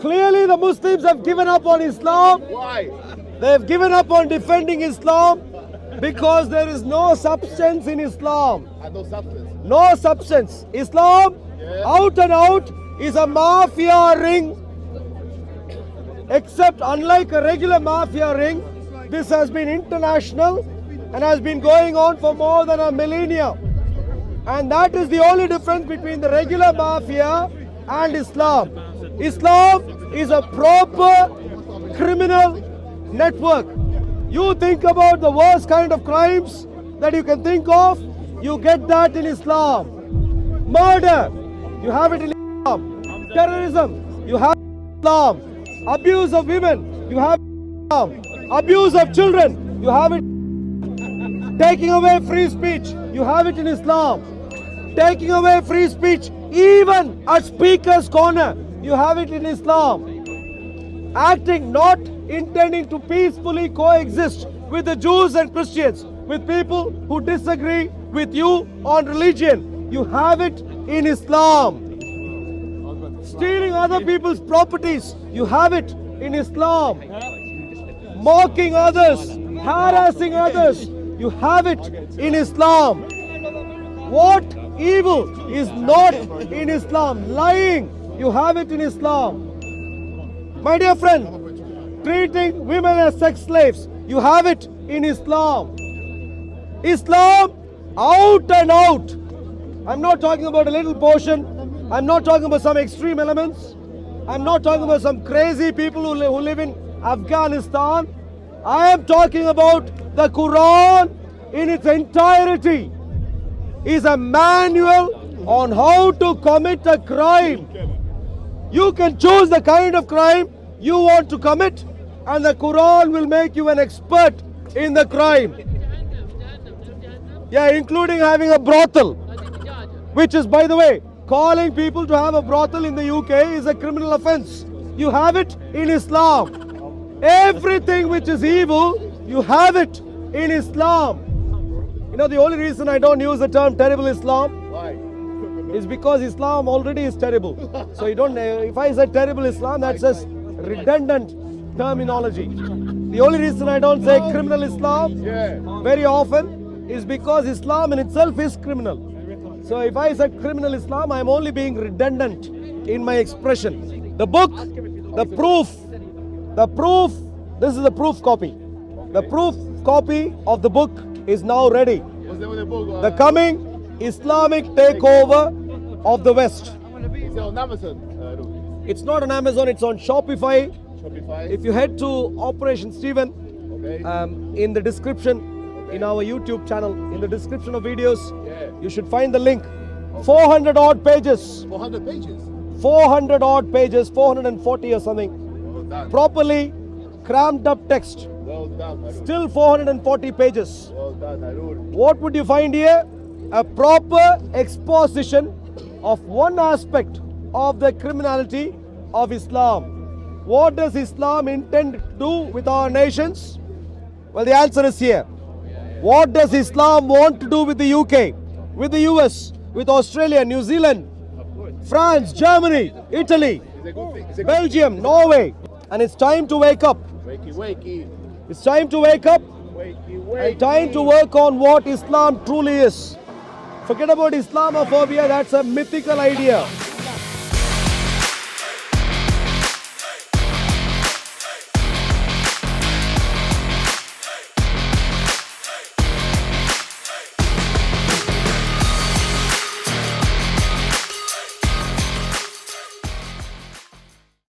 Clearly the Muslims have given up on Islam. Why? They have given up on defending Islam because there is no substance in Islam. And no substance. No substance. Islam, out and out, is a mafia ring. Except unlike a regular mafia ring, this has been international and has been going on for more than a millennia. And that is the only difference between the regular mafia and Islam. Islam is a proper criminal network. You think about the worst kind of crimes that you can think of, you get that in Islam. Murder, you have it in Islam. Terrorism, you have it in Islam. Abuse of women, you have it in Islam. Abuse of children, you have it. Taking away free speech, you have it in Islam. Taking away free speech, even at Speaker's Corner, you have it in Islam. Acting, not intending to peacefully coexist with the Jews and Christians, with people who disagree with you on religion, you have it in Islam. Stealing other people's properties, you have it in Islam. Mocking others, harassing others, you have it in Islam. What evil is not in Islam? Lying, you have it in Islam. My dear friend, treating women as sex slaves, you have it in Islam. Islam, out and out. I'm not talking about a little portion. I'm not talking about some extreme elements. I'm not talking about some crazy people who live in Afghanistan. I am talking about the Quran in its entirety. Is a manual on how to commit a crime. You can choose the kind of crime you want to commit, and the Quran will make you an expert in the crime. Yeah, including having a brothel, which is, by the way, calling people to have a brothel in the UK is a criminal offense. You have it in Islam. Everything which is evil, you have it in Islam. You know, the only reason I don't use the term terrible Islam Why? is because Islam already is terrible. So you don't, if I say terrible Islam, that's just redundant terminology. The only reason I don't say criminal Islam very often is because Islam in itself is criminal. So if I say criminal Islam, I'm only being redundant in my expression. The book, the proof, this is the proof copy. The proof copy of the book is now ready. What's the name of the book? The coming Islamic takeover of the West. Is it on Amazon? It's not on Amazon, it's on Shopify. Shopify? If you head to Operation Stephen, Okay. in the description, in our YouTube channel, in the description of videos, you should find the link. 400 odd pages. 400 pages. 400 odd pages, 440 or something. Well done. Properly crammed up text. Well done, Harun. Still 440 pages. Well done, Harun. What would you find here? A proper exposition of one aspect of the criminality of Islam. What does Islam intend to do with our nations? Well, the answer is here. What does Islam want to do with the UK, with the US, with Australia, New Zealand, France, Germany, Italy, Is it a good thing? Is it Belgium, Norway? And it's time to wake up. Wakey, wakey. It's time to wake up Wakey, wakey. and time to work on what Islam truly is. Forget about Islamophobia, that's a mythical idea.